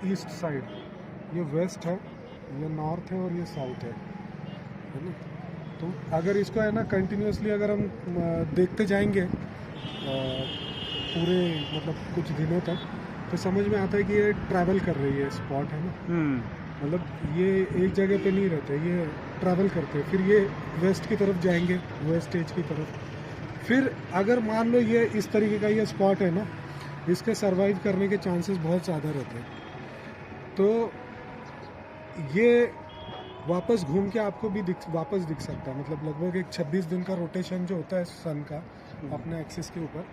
East side, ये waste है, ये नॉर्थ है और ये साउथ है ना। तो अगर इसको है ना कंटिन्यूसली अगर हम देखते जाएंगे पूरे मतलब कुछ दिनों तक, तो समझ में आता है कि ये ट्रैवल कर रही है स्पॉट है ना। मतलब ये एक जगह पे नहीं रहते, ये ट्रैवल करते हैं। फिर ये वेस्ट की तरफ जाएंगे, वेस्ट एज की तरफ। फिर अगर मान लो ये इस तरीके का ये स्पॉट है ना, इसके सरवाइव करने के चांसेस बहुत ज़्यादा रहते हैं। तो ये वापस घूम के आपको भी वापस दिख सकता है। मतलब लगभग एक 26 दिन का रोटेशन जो होता है सन का अपने एक्सिस के ऊपर,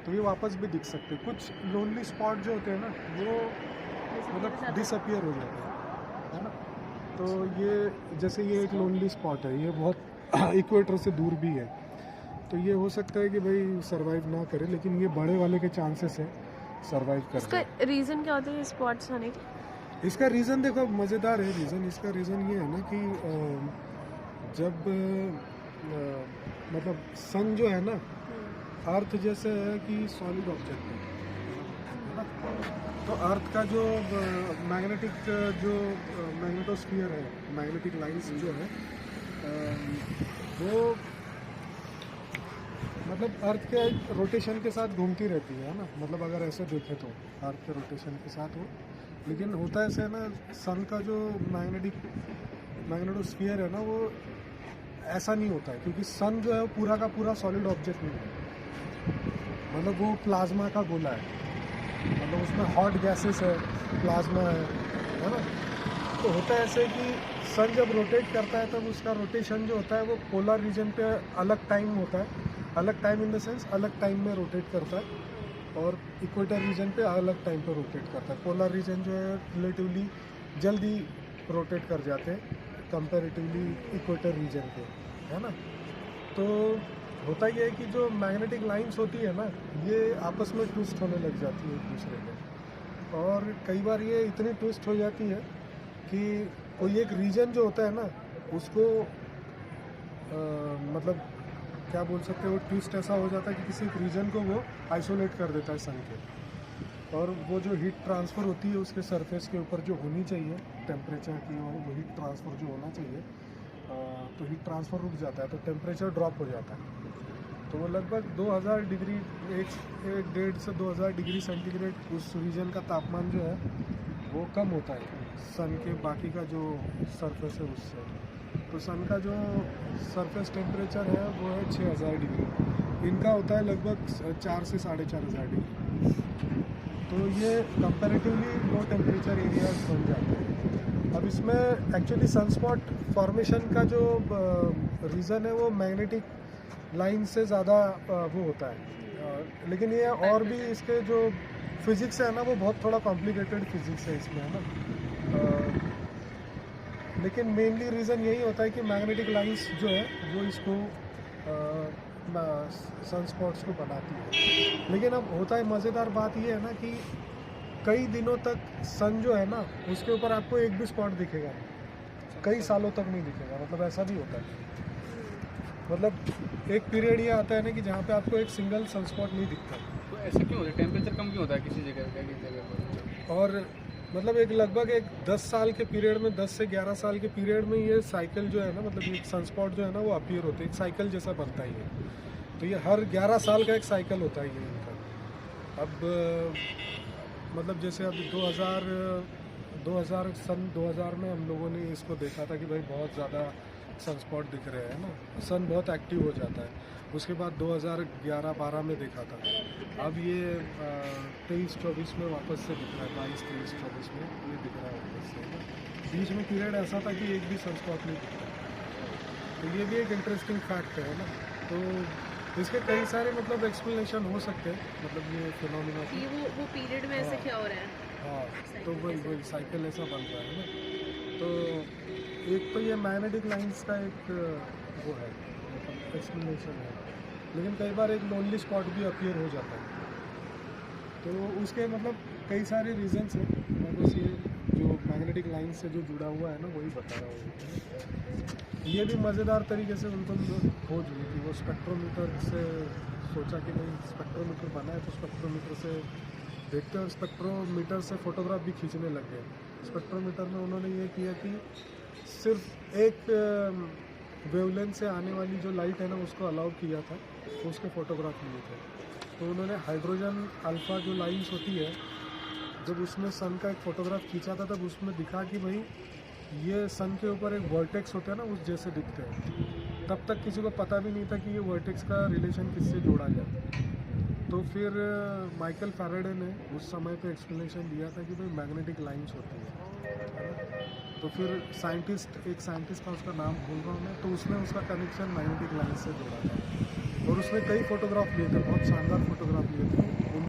तो ये वापस भी दिख सकते हैं। कुछ लोनली स्पॉट जो होते हैं ना, वो मतलब डिसअपियर हो जाते हैं, है ना। तो ये जैसे ये एक लोनली स्पॉट है, ये बहुत इक्वेटर से दूर भी है, तो ये हो सकता है कि भाई सरवाइव ना करे, लेकिन ये बड़े वाले के चांसेस है सरवाइव कर इसका जाए। रीज़न क्या होता है स्पॉट्स आने के? इसका रीज़न देखो मज़ेदार है रीज़न। इसका रीज़न ये है ना कि जब मतलब सन जो है ना, अर्थ जैसे है कि सॉलिड ऑब्जेक्ट है ना। तो अर्थ का जो मैग्नेटिक जो मैग्नेटोस्फीयर है, मैग्नेटिक लाइंस जो है वो मतलब अर्थ के रोटेशन के साथ घूमती रहती है ना। मतलब अगर ऐसे देखें तो अर्थ के रोटेशन के साथ हो, लेकिन होता है ऐसे ना, सन का जो मैग्नेटोस्फीयर है ना, वो ऐसा नहीं होता है, क्योंकि सन जो है वो पूरा का पूरा सॉलिड ऑब्जेक्ट नहीं है। मतलब वो प्लाज्मा का गोला है, मतलब उसमें हॉट गैसेस है, प्लाज्मा है ना। तो होता है ऐसे कि सन जब रोटेट करता है तब उसका रोटेशन जो होता है वो पोलर रीजन पे अलग टाइम होता है, अलग टाइम इन द सेंस अलग टाइम में रोटेट करता है, और इक्वेटर रीजन पे अलग टाइम पे रोटेट करता है। पोलर रीजन जो है रिलेटिवली जल्दी रोटेट कर जाते हैं कंपैरेटिवली इक्वेटर रीजन के, है ना। तो होता ये है कि जो मैग्नेटिक लाइंस होती है ना, ये आपस में ट्विस्ट होने लग जाती है एक दूसरे में, और कई बार ये इतनी ट्विस्ट हो जाती है कि कोई एक रीजन जो होता है ना, उसको मतलब क्या बोल सकते हैं, वो ट्विस्ट ऐसा हो जाता है कि किसी एक रीजन को वो आइसोलेट कर देता है सन के, और वो जो हीट ट्रांसफ़र होती है उसके सरफेस के ऊपर जो होनी चाहिए टेम्परेचर की, वो हीट ट्रांसफ़र जो होना चाहिए, तो हीट ट्रांसफ़र रुक जाता है, तो टेम्परेचर ड्रॉप हो जाता है। तो वो लगभग 2000 डिग्री, एक डेढ़ से 2000 डिग्री सेंटीग्रेड उस रीजन का तापमान जो है वो कम होता है सन के बाकी का जो सरफेस है उससे। तो सन का जो सरफेस टेम्परेचर है वो है 6000 डिग्री, इनका होता है लगभग 4 से 4500 डिग्री। तो ये कंपैरेटिवली लो टेम्परेचर एरियाज बन जाते हैं। अब इसमें एक्चुअली सनस्पॉट फॉर्मेशन का जो रीज़न है वो मैग्नेटिक लाइन से ज़्यादा वो होता है, लेकिन ये और भी इसके जो फिज़िक्स है ना, वो बहुत थोड़ा कॉम्प्लिकेटेड फिज़िक्स है इसमें, है ना। लेकिन मेनली रीज़न यही होता है कि मैग्नेटिक लाइंस जो है वो इसको सनस्पॉट्स को बनाती है। लेकिन अब होता है मज़ेदार बात ये है ना कि कई दिनों तक सन जो है ना, उसके ऊपर आपको एक भी स्पॉट दिखेगा नहीं, कई सालों तक नहीं दिखेगा। मतलब ऐसा भी होता है, मतलब एक पीरियड ये आता है ना कि जहाँ पे आपको एक सिंगल सनस्पॉट नहीं दिखता। तो ऐसा क्यों होता है? टेम्परेचर कम क्यों होता है किसी जगह का किसी जगह पर? और मतलब एक लगभग एक 10 साल के पीरियड में, 10 से 11 साल के पीरियड में ये साइकिल जो है ना, मतलब ये सनस्पॉट जो है ना वो अपीयर होते हैं, एक साइकिल जैसा बनता है ये। तो ये हर 11 साल का एक साइकिल होता है ये इनका। अब मतलब जैसे अब 2000 सन 2000 में हम लोगों ने इसको देखा था कि भाई बहुत ज़्यादा सनस्पॉट दिख रहे हैं ना, सन बहुत एक्टिव हो जाता है। उसके बाद 2011-12 में देखा था। अब ये 23-24 में वापस से दिख रहा है, 22-23-24 में ये दिख रहा है वापस से, है ना। बीच में पीरियड ऐसा था कि एक भी सनस्पॉट नहीं दिख रहा। तो ये भी एक इंटरेस्टिंग फैक्ट है ना। तो इसके कई सारे मतलब एक्सप्लेनेशन हो सकते हैं, मतलब ये फिनोमिना की। ये वो पीरियड में ऐसे क्या हो रहा है? हाँ, तो वही साइकिल ऐसा बन रहा है ना। तो एक तो ये मैग्नेटिक लाइंस का एक वो है, मतलब एक्सप्लेनेशन है। लेकिन कई बार एक लोनली स्पॉट भी अपीयर हो जाता है, तो उसके मतलब कई सारे रीजंस हैं। मैं बस ये जो मैग्नेटिक लाइन से जो जुड़ा हुआ है ना वही बता रहा हूँ। ये भी मज़ेदार तरीके से उनको खोज हुई थी। वो स्पेक्ट्रोमीटर से सोचा कि नहीं, स्पेक्ट्रोमीटर बना है तो स्पेक्ट्रोमीटर से देखते हुए स्पेक्ट्रोमीटर से फोटोग्राफ भी खींचने लग गए। स्पेक्ट्रोमीटर में उन्होंने ये किया कि सिर्फ एक वेवलेंथ से आने वाली जो लाइट है ना उसको अलाउ किया था, तो उसके फोटोग्राफ लिए थे। तो उन्होंने हाइड्रोजन अल्फा जो लाइन्स होती है, जब उसमें सन का एक फ़ोटोग्राफ खींचा था तब उसमें दिखा कि भाई ये सन के ऊपर एक वर्टेक्स होता है ना, उस जैसे दिखते हैं। तब तक किसी को पता भी नहीं था कि ये वर्टेक्स का रिलेशन किससे जोड़ा गया। तो फिर माइकल फैराडे ने उस समय पे एक्सप्लेनेशन दिया था कि भाई मैग्नेटिक लाइंस होती है ना। तो फिर एक साइंटिस्ट था, उसका नाम भूल रहा हूँ मैं, तो उसने उसका कनेक्शन मैग्नेटिक लाइंस से जोड़ा था और उसने कई फ़ोटोग्राफ लिए थे, बहुत शानदार फोटोग्राफ लिए थे।